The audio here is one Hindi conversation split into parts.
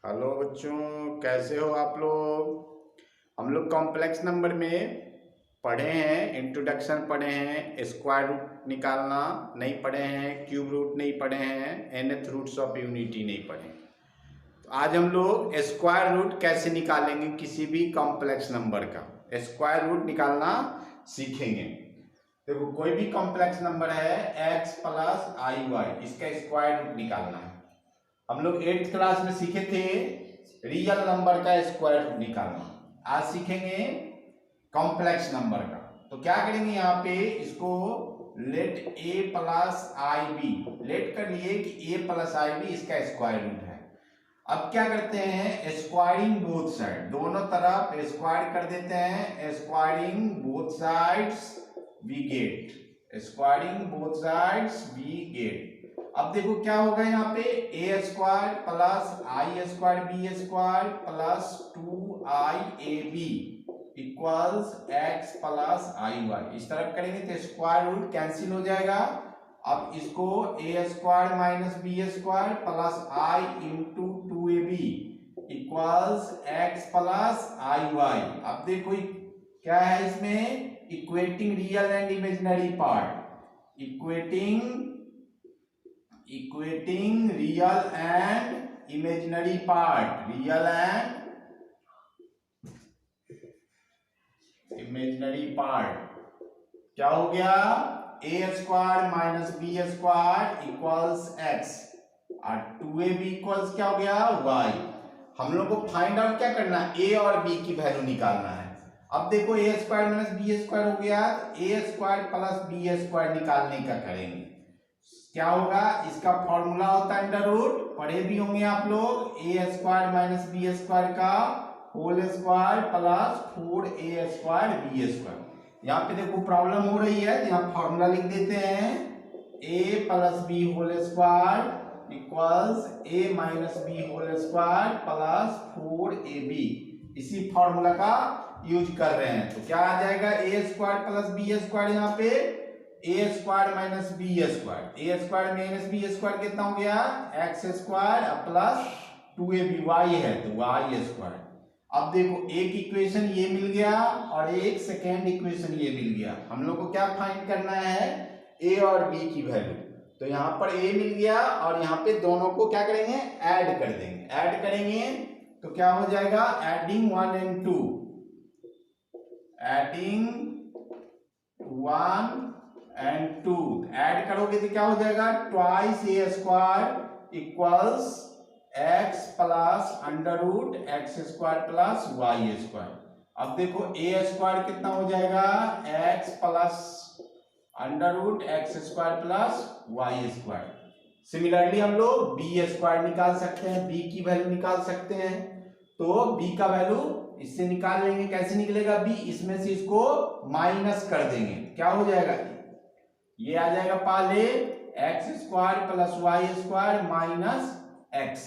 हेलो बच्चों, कैसे हो आप लोग। हम लोग कॉम्प्लेक्स नंबर में पढ़े हैं, इंट्रोडक्शन पढ़े हैं, स्क्वायर रूट निकालना नहीं पढ़े हैं, क्यूब रूट नहीं पढ़े हैं, nth रूट्स ऑफ यूनिटी नहीं पढ़े हैं। तो आज हम लोग स्क्वायर रूट कैसे निकालेंगे किसी भी कॉम्प्लेक्स नंबर का स्क्वायर रूट निकालना सीखेंगे। देखो, कोई भी कॉम्प्लेक्स नंबर है x प्लस आई वाई, इसका स्क्वायर रूट निकालना है। हम लोग 8th क्लास में सीखे थे रियल नंबर का स्क्वायर रूट निकालना। आज सीखेंगे कॉम्प्लेक्स नंबर का। तो क्या करेंगे, यहाँ पे इसको let a plus i b let कर लिए कि a प्लस आई बी इसका स्क्वायर रूट है। अब क्या करते हैं, स्क्वायरिंग बोथ साइड, दोनों तरफ स्क्वायर कर देते हैं। Squaring both sides we get, squaring both sides we get. अब देखो क्या होगा, यहाँ पे a square plus i square b square plus 2ia equals x plus i y. इस तरफ करेंगे तो स्क्वायर रूट कैंसिल हो जाएगा। अब इसको a square minus b square plus i into 2ab equals x plus i y. अब देखो क्या है इसमें, equating real and imaginary part, equating real and imaginary part, real and imaginary part. क्या हो गया, a square minus b square equals x और 2ab इक्वल्स क्या हो गया, वाई। हम लोग को फाइंड आउट क्या करना है, ए और बी की वैल्यू निकालना है। अब देखो a square minus b square हो गया, a square plus b square निकालने का करेंगे। क्या होगा, इसका फॉर्मूला होता है अंडर रूट, पढ़े भी होंगे आप लोग, a square minus b square का whole square plus 4a square b square. यहाँ पे देखो प्रॉब्लम हो रही है, यहाँ फॉर्मूला लिख देते हैं, a plus b whole square equals a minus b whole square plus 4ab। इसी फॉर्मूला का यूज कर रहे हैं। तो क्या आ जाएगा, a square plus b square, यहाँ पे a square minus b square, a square minus b square कितना हो गया, x square plus 2ab, Y है तो वाई स्क्वायर। अब देखो एक इक्वेशन ये मिल गया और एक सेकेंड इक्वेशन ये मिल गया। हम लोग को क्या फाइंड करना है, ए और बी की वैल्यू। तो यहाँ पर ए मिल गया और यहाँ पे दोनों को क्या करेंगे, ऐड कर देंगे। ऐड करेंगे तो क्या हो जाएगा, adding 1 and 2, adding 1 and 2 add करोगे तो क्या हो जाएगा, twice a square equals x plus under root x square plus y square. अब देखो ए स्क्वायर कितना हो जाएगा, x plus under root x square plus y square. Similarly हम लोग बी स्क्वायर निकाल सकते हैं, बी की वैल्यू निकाल सकते हैं। तो बी का वैल्यू इससे निकाल लेंगे, कैसे निकलेगा बी, इसमें से इसको माइनस कर देंगे, क्या हो जाएगा, ये आ जाएगा पहले x square plus y square minus x.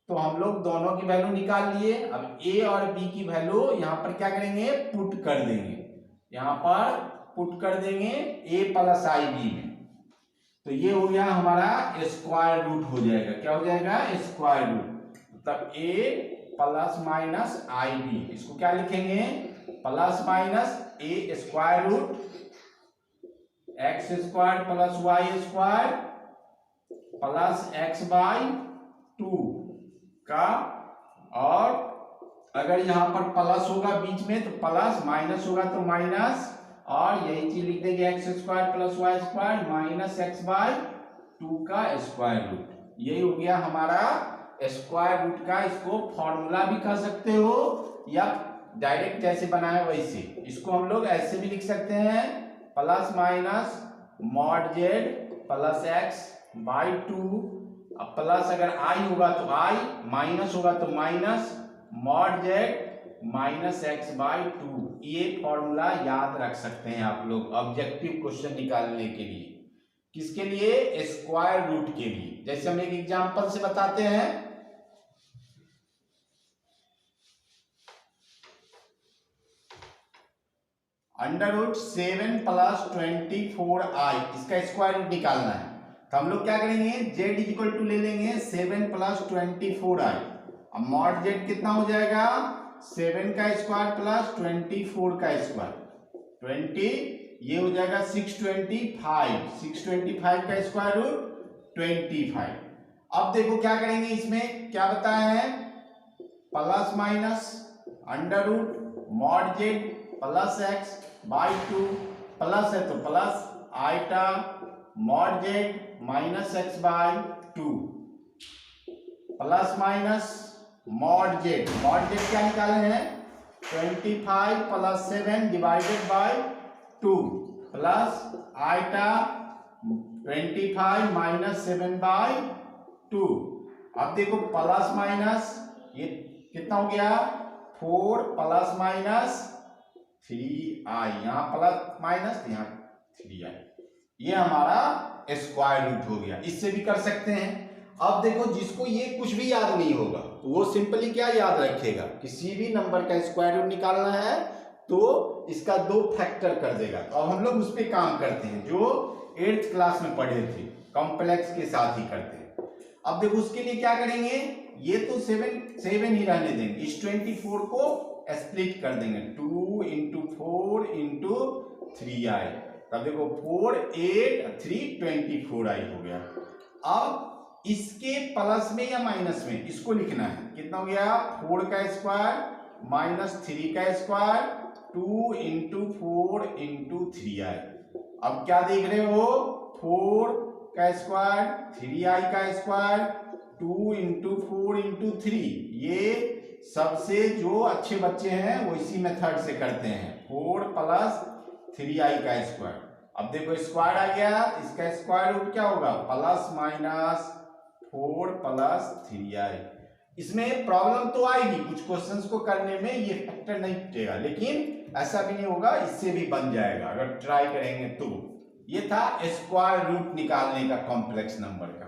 तो हम लोग दोनों की वैल्यू निकाल लिए। अब ए और बी की वैल्यू यहां पर क्या करेंगे, पुट कर देंगे, यहां पर पुट कर देंगे ए प्लस आई बी में। तो ये हो गया हमारा स्क्वायर रूट हो जाएगा, क्या हो जाएगा, स्क्वायर रूट। तब a plus minus i b, इसको क्या लिखेंगे, plus minus a square root x square plus y square plus x by 2 का, और अगर यहां पर प्लस होगा बीच में तो प्लस, माइनस होगा तो माइनस, और यही चीज लिख देंगे x square plus y square minus x by 2 का स्क्वायर रूट। यही हो गया हमारा स्क्वायर रूट का। इसको फॉर्मूला भी कह सकते हो या डायरेक्ट जैसे बनाए वैसे, इसको हम लोग ऐसे भी लिख सकते हैं, plus minus mod z plus x by 2, plus अगर आई होगा तो आई, माइनस होगा तो minus mod z minus x by 2। ये फॉर्मूला याद रख सकते हैं आप लोग ऑब्जेक्टिव क्वेश्चन निकालने के लिए। किसके लिए, स्क्वायर रूट के लिए। जैसे हम एक एग्जांपल से बताते हैं, अंडर रूट 7 प्लस 24i, इसका स्क्वायर रूट निकालना है। तो हम लोग क्या करेंगे, z इक्वल टू ले लेंगे 7 प्लस 24i अब मॉड जेड कितना हो जाएगा 7 का स्क्वायर प्लस 24 का स्क्वायर 20, ये हो जाएगा 625 का स्क्वायर रूट 25। अब देखो क्या करेंगे, इसमें क्या बताया है, plus minus under root mod z plus x by 2, plus है तो plus iota mod z minus x by 2 plus minus mod z क्या निकाले हैं 25 plus 7 divided by 2 plus iota 25 minus 7 by 2। अब देखो प्लस माइनस ये कितना हो गया 4 प्लस माइनस 3i, यहां प्लस माइनस यहां 3i, ये हमारा स्क्वायर रूट हो गया। इससे भी कर सकते हैं। अब देखो जिसको ये कुछ भी याद नहीं होगा तो वो सिंपली क्या याद रखेगा, किसी भी नंबर का स्क्वायर रूट निकालना है तो इसका 2 फैक्टर कर देगा। तो अब हम लोग उस पर काम करते हैं जो 8th क्लास में पढ़े थे, कॉम्प्लेक्स के साथ ही करते हैं। अब देखो उसके लिए क्या करेंगे, ये तो 7 ही रहने देंगे, इस 24 को स्प्लिट कर देंगे 2 इंटू 4 इंटू 3i, तब देखो 4 8 3 24i हो गया। अब इसके प्लस में या माइनस में इसको लिखना है, कितना हो गया 4 का स्क्वायर माइनस 3 का स्क्वायर 2 इंटू 4 इंटू 3i। अब क्या देख रहे हो 4 का स्क्वायर 3i का स्क्वायर 2 इंटू 4 इंटू 3, ये सबसे जो अच्छे बच्चे हैं वो इसी मेथड से करते हैं 4 प्लस 3i का स्क्वायर। अब देखो स्क्वायर आ गया, इसका स्क्वायर रूट क्या होगा प्लस माइनस 4 प्लस 3i। इसमें प्रॉब्लम तो आएगी, कुछ क्वेश्चंस को करने में ये फैक्टर नहीं टूटेगा, लेकिन ऐसा भी नहीं होगा, इससे भी बन जाएगा अगर ट्राई करेंगे तो। ये था स्क्वायर रूट निकालने का कॉम्प्लेक्स नंबर का।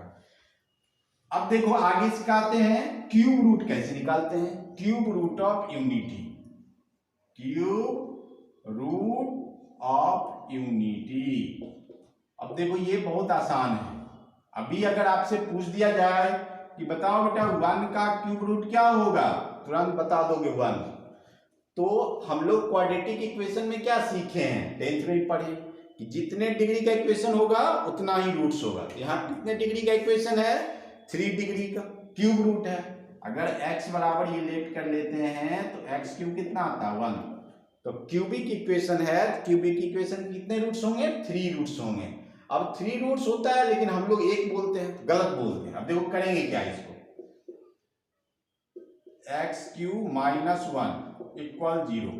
अब देखो आगे सिखाते हैं क्यूब रूट कैसे निकालते हैं, cube root of unity, cube root of unity. अब देखो ये बहुत आसान है। अभी अगर आपसे पूछ दिया जाए कि बताओ बेटा 1 का क्यूब रूट क्या होगा, तुरंत बता दोगे 1। तो हम लोग क्वाड्रेटिक इक्वेशन में क्या सीखे हैं, 10th में पढ़े कि जितने डिग्री का इक्वेशन होगा उतना ही रूट्स होगा। यहाँ कितने डिग्री का इक्वेशन है 3 डिग्री का, क्यूब रूट है। अगर x बराबर ये लेट कर लेते हैं तो x क्यूब कितना आता है 1, तो क्यूबिक इक्वेशन है, क्यूबिक इक्वेशन कितने रूट्स होंगे 3 रूट्स होंगे। अब 3 रूट्स होता है लेकिन हम लोग 1 बोलते हैं, गलत बोलते हैं। अब देखो करेंगे क्या इसको, एक्स क्यूब माइनस 1 इक्वल 0।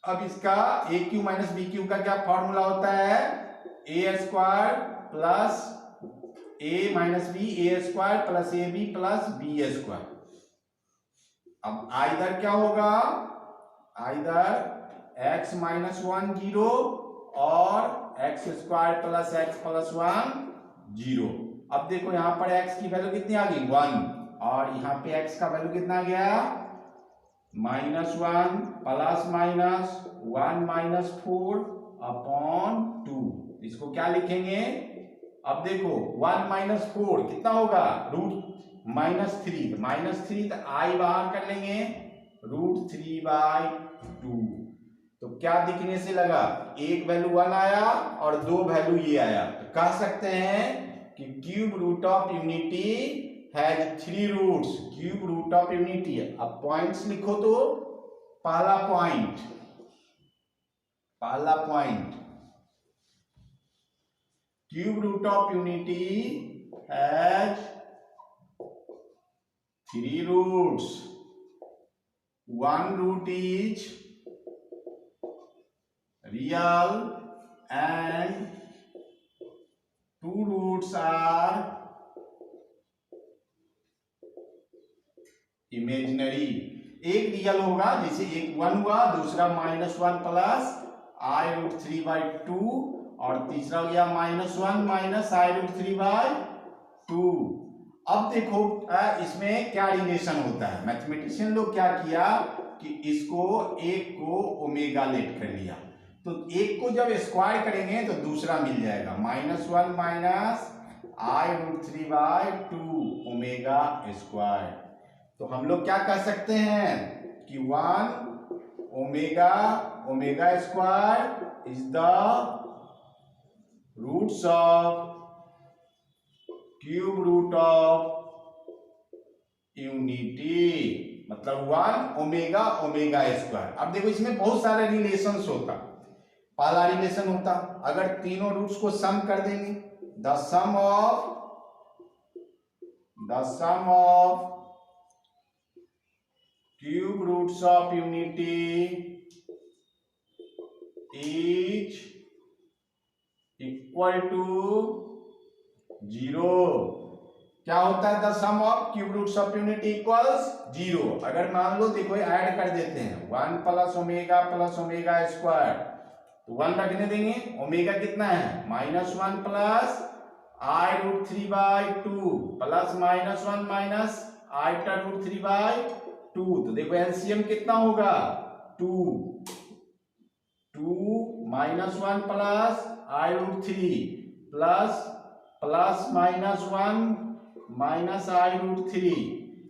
अब इसका a cube minus b cube का क्या फॉर्मूला होता है, a square plus a minus b a square plus a b plus b square. अब आइदर क्या होगा, आइदर एक्स माइनस 1 0 और x square plus x plus 1 0। अब देखो यहां पर एक्स की वैल्यू कितनी आ गई 1 और यहाँ पे एक्स का वैल्यू कितना आ गया -1 प्लस माइनस 1 माइनस 4 अपॉन 2। इसको क्या लिखेंगे, अब देखो 1 माइनस 4 कितना होगा रूट -3 तो आई बाहर कर लेंगे √3/2। तो क्या दिखने से लगा, एक वैल्यू 1 आया और 2 वैल्यू ये आया, तो कह सकते हैं कि cube root of unity has 3 roots, cube root of unity. अब पॉइंट्स लिखो तो पहला point cube root of unity has 3 roots, 1 root is real and 2 roots are imaginary। एक रियल होगा, जैसे एक 1 हुआ, दूसरा -1 प्लस i√3/2 और तीसरा हो गया -1 माइनस i√3/2। अब देखो इसमें क्या रिलेशन होता है, मैथमेटिशियन लोग क्या किया कि इसको एक को ओमेगा लेट कर लिया, तो एक को जब स्क्वायर करेंगे तो दूसरा मिल जाएगा -1 माइनस i√3/2 ओमेगा स्क्वायर। तो हम लोग क्या कह सकते हैं कि 1 omega omega square is the roots of cube root of unity, मतलब 1 ओमेगा ओमेगा स्क्वायर। अब देखो इसमें बहुत सारे रिलेशंस होता। पहला रिलेशन होता अगर तीनों रूट्स को सम कर देंगे, the sum of cube roots of unity is equal to 0। क्या होता है the sum of cube roots of unity equals 0। अगर मान लो देखो ऐड कर देते हैं 1 प्लस ओमेगा स्क्वायर, तो 1 रखने देंगे, ओमेगा कितना है -1 plus I root 3/2 plus -1 minus i root 3/2। तो देखो एलसीएम कितना होगा 2 -1 plus I root 3 plus -1 minus i root 3।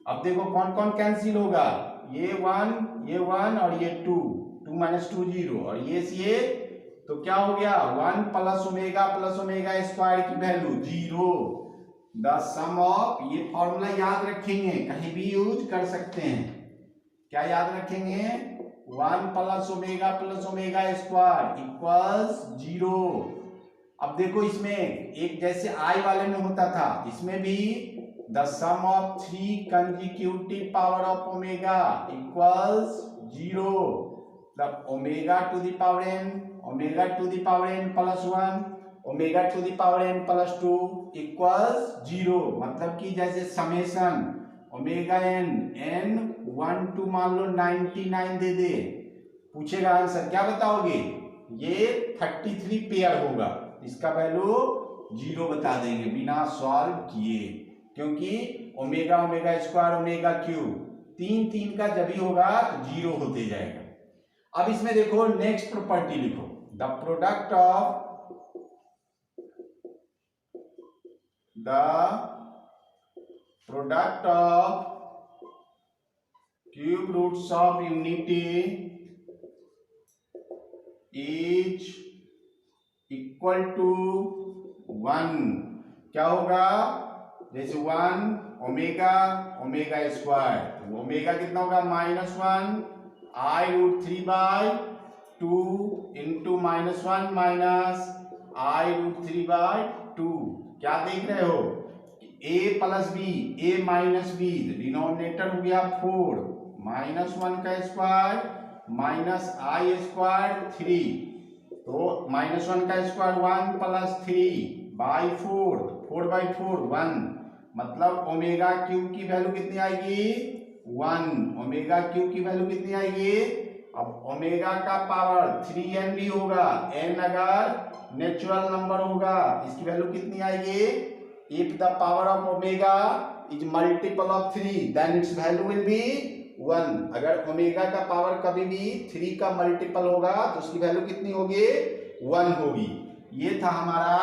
अब देखो कौन कौन कैंसिल होगा, ये 1 और ये 2 माइनस 2 0 और ये, तो क्या हो गया 1 प्लस ओमेगा स्क्वायर की वैल्यू 0। द सम ऑफ, ये फॉर्मूला याद रखेंगे, कहीं भी यूज कर सकते हैं। क्या याद रखेंगे 1 प्लस ओमेगा स्क्वायर इक्वल्स 0। अब देखो इसमें एक जैसे आई वाले में होता था, इसमें भी the sum of 3 consecutive power of omega equals 0। मतलब omega to the power n plus 1 omega to the power n plus 2 equals 0। मतलब कि जैसे समेशन ओमेगा n 1 to मान लो 99 दे दे, पूछेगा आंसर क्या बताओगे, ये 33 पेयर होगा, इसका वैल्यू 0 बता देंगे बिना सॉल्व किए, क्योंकि ओमेगा स्क्वायर ओमेगा क्यूब 3 का जब भी होगा तो 0 होते जाएगा। अब इसमें देखो नेक्स्ट प्रॉपर्टी लिखो, the product of cube roots of unity is equal to 1। क्या होगा, जैसे 1 ओमेगा स्क्वायर, ओमेगा कितना होगा -1 i root 3/2 into -1 minus i root 3/2। क्या देख रहे हो, a plus b a minus b, denominator हो गया 4 -1 का स्क्वायर माइनस आई स्क्वायर 3, तो -1 का स्क्वायर 1 प्लस 3/4, 4/4 1, मतलब ओमेगा क्यूब की वैल्यू कितनी आएगी 1। ओमेगा क्यूब की वैल्यू कितनी आएगी, अब ओमेगा का पावर 3n भी होगा, n अगर नेचुरल नंबर होगा इसकी वैल्यू कितनी आएगी, if the power of omega is multiple of 3 then its value will be 1। अगर ओमेगा का पावर कभी भी 3 का मल्टीपल होगा तो उसकी वैल्यू कितनी होगी 1 होगी। ये था हमारा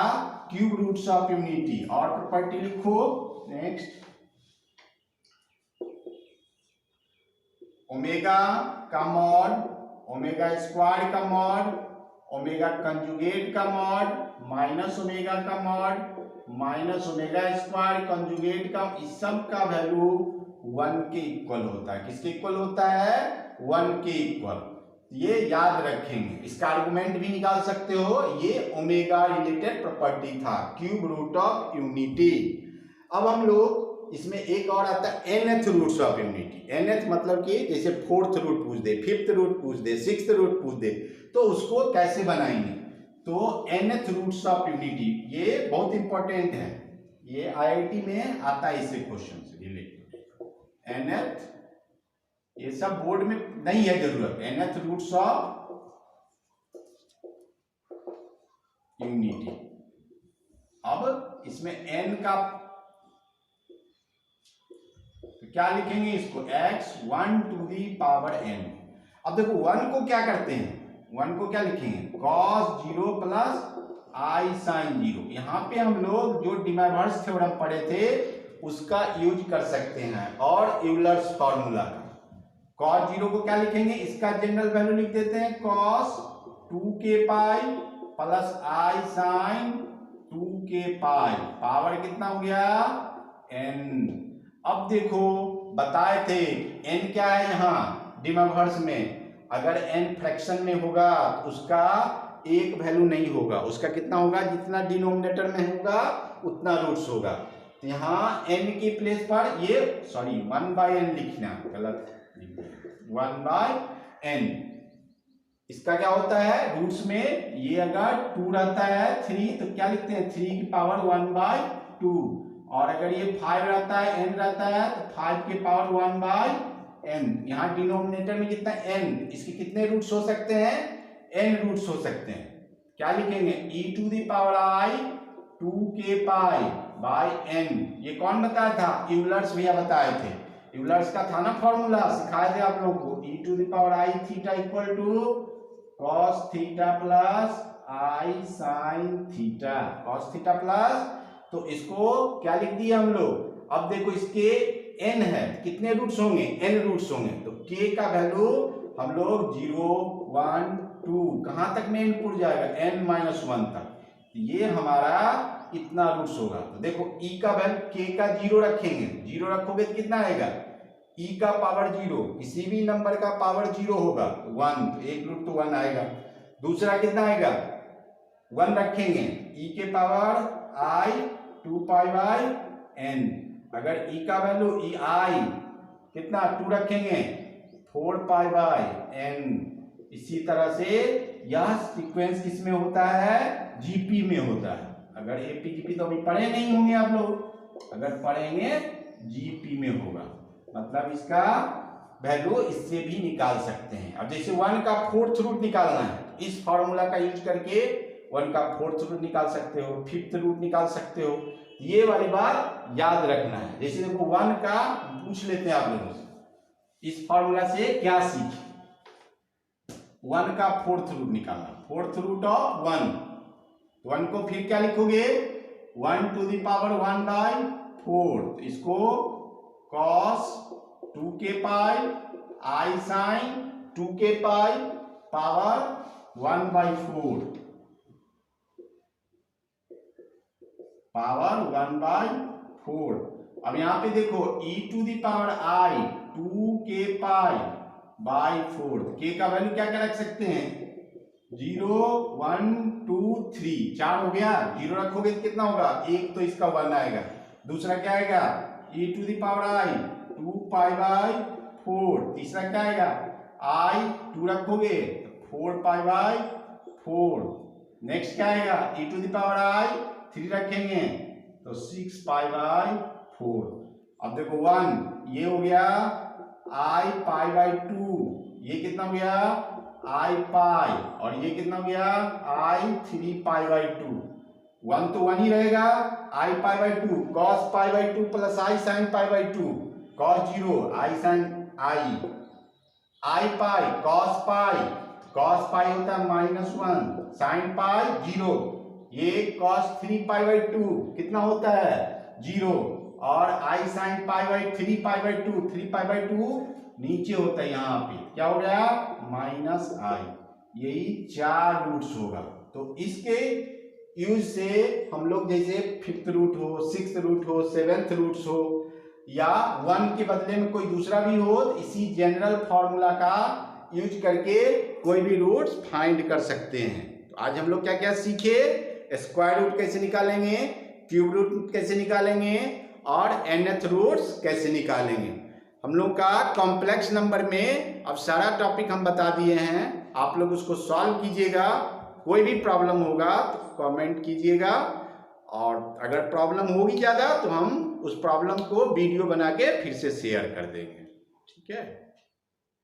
क्यूब रूट्स ऑफ यूनिटी। और प्रॉपर्टी लिखो नेक्स्ट, ओमेगा का मॉड, ओमेगा स्क्वायर का मॉड, ओमेगा कंजुगेट का मॉड, माइनस ओमेगा का mod, minus omega square conjugate का, इस सब का वैल्यू 1 के इक्वल होता है। किसके इक्वल होता है 1 के इक्वल। ये याद रखेंगे, इसका आर्गुमेंट भी निकाल सकते हो। ये ओमेगा रिलेटेड प्रॉपर्टी था क्यूब रूट ऑफ यूनिटी। अब हम लोग इसमें एक और आता है nth roots of unity. nth मतलब कि जैसे 4th रूट पूछ दे, 5th रूट पूछ दे, 6th रूट पूछ दे, तो उसको कैसे बनाएंगे। तो nth रूट्स ऑफ यूनिटी ये बहुत इंपॉर्टेंट है, ये IIT में आता है इससे क्वेश्चन से रिलेटेड। nth ये सब बोर्ड में नहीं है जरूरत, nth रूट्स ऑफ यूनिटी। अब इसमें n का क्या लिखेंगे, इसको x1 to the power n। अब देखो 1 को क्या करते हैं, 1 को क्या लिखेंगे cos 0 प्लस i sin 0। यहाँ पे हम लोग जो डिमैवर्स थ्योरम पढ़े थे उसका यूज कर सकते हैं। और यूलर्स फॉर्मूला का cos 0 को क्या लिखेंगे, इसका जनरल वैल्यू लिख देते हैं cos 2k pi plus i sine 2k pi, power कितना हो गया n। अब देखो बताए थे n क्या है, यहाँ डिमवर्स में अगर n फ्रैक्शन में होगा तो उसका एक वैल्यू नहीं होगा, उसका कितना होगा, जितना डिनोमिनेटर में होगा उतना रूट्स होगा। तो यहाँ n के प्लेस पर ये 1/n लिखना, गलत 1/n। इसका क्या होता है रूट्स में, ये अगर 2 रहता है 3 तो क्या लिखते हैं 3 की पावर 1/2, और अगर ये 5 रहता है n रहता है तो 5 की पावर 1/n। यहाँ डिनोमिनेटर में कितना n, इसके कितने रूट्स हो सकते हैं, n रूट्स हो सकते हैं। क्या लिखेंगे e to the power i 2k pi by n। ये कौन बताया था, यूलर्स भैया बताए थे, यूलर्स का था ना फॉर्मूला, सिखाए थे आप लोगों को। e to the power i theta equal to cos theta plus i sine theta, cos theta plus, तो इसको क्या लिख दिया हम लोग। अब देखो इसके n है, कितने रूट्स होंगे, n रूट्स होंगे, तो k का वैल्यू हम लोग 0 1 2 कहां तक में इनपुट जाएगा n-1 तक, ये हमारा इतना रूट्स होगा। तो देखो e का वैल्यू k का 0 रखेंगे, 0 रखोगे तो कितना आएगा, e का पावर 0, किसी भी नंबर का पावर 0 होगा 1, तो एक रूट तो 1 आएगा। दूसरा कितना आएगा 1 रखेंगे, e के power i 2 pi by n, अगर e का वैल्यू e i कितना 2 रखेंगे 4 पाई बाय n। इसी तरह से यह सीक्वेंस किस में होता है, जीपी में होता है। अगर एपी जीपी तो अभी पढ़े नहीं होंगे आप लोग, अगर पढ़ेंगे जीपी में होगा, मतलब इसका वैल्यू इससे भी निकाल सकते हैं। अब जैसे 1 का 4th रूट निकालना है, इस फॉर्मूला का यूज करके 1 का 4th रूट निकाल सकते हो, 5th रूट निकाल सकते हो, ये वाली बात याद रखना है। जैसे देखो 1 का पूछ लेते हैं आप लोगों से, इस फॉर्मूला से क्या सीखे, 1 का 4th रूट निकालना, 4th रूट ऑफ 1, 1 को फिर क्या लिखोगे 1 टू द पावर 1/4, तो इसको cos 2k pi i sine 2k pi power 1/4, power 1/4। अब यहां पे देखो e to the power i 2k pi by 4, k का वैल्यू क्या क्या रख सकते हैं 0 1 2 3, 4 हो गया, 0 रखोगे तो कितना होगा, एक तो इसका 1 आएगा, दूसरा क्या आएगा e to the power i 2 pi by 4, तीसरा क्या आएगा i 2 रखोगे तो 4 पाई बाई 4, नेक्स्ट क्या आएगा e to the power i 3 रखेंगे तो 6 पाई बाई 4। अब देखो 1 ये हो गया i पाई बाई 2, ये कितना हो गया i पाई, और ये कितना हो गया i 3 पाई बाई 2, 1 तो 1 ही रहेगा, i pi by 2 cos pi by 2 plus i sine pi by 2, cos 0 i sine i pi cos pi होता है -1, साइन पाई 0, ये cos 3 पाई बाई 2 कितना होता है 0, और i sine pi by 3 pi by 2, 3 pi by 2 नीचे होता है, यहाँ पे क्या हो गया -i, यही 4 रूट्स होगा। तो इसके यूज से हम लोग जैसे 5th रूट हो, 6th रूट हो, 7th रूट्स हो, या 1 के बदले में कोई दूसरा भी हो, तो इसी जनरल फॉर्मूला का यूज करके कोई भी रूट्स फाइंड कर सकते हैं। तो आज हम लोग क्या क्या सीखे, स्क्वायर रूट कैसे निकालेंगे, क्यूब रूट कैसे निकालेंगे, और nth रूट्स कैसे निकालेंगे। हम लोग का कॉम्प्लेक्स नंबर में अब सारा टॉपिक हम बता दिए हैं, आप लोग उसको सॉल्व कीजिएगा। कोई भी प्रॉब्लम होगा तो कमेंट कीजिएगा, और अगर प्रॉब्लम होगी ज़्यादा तो हम उस प्रॉब्लम को वीडियो बना के फिर से शेयर कर देंगे, ठीक है।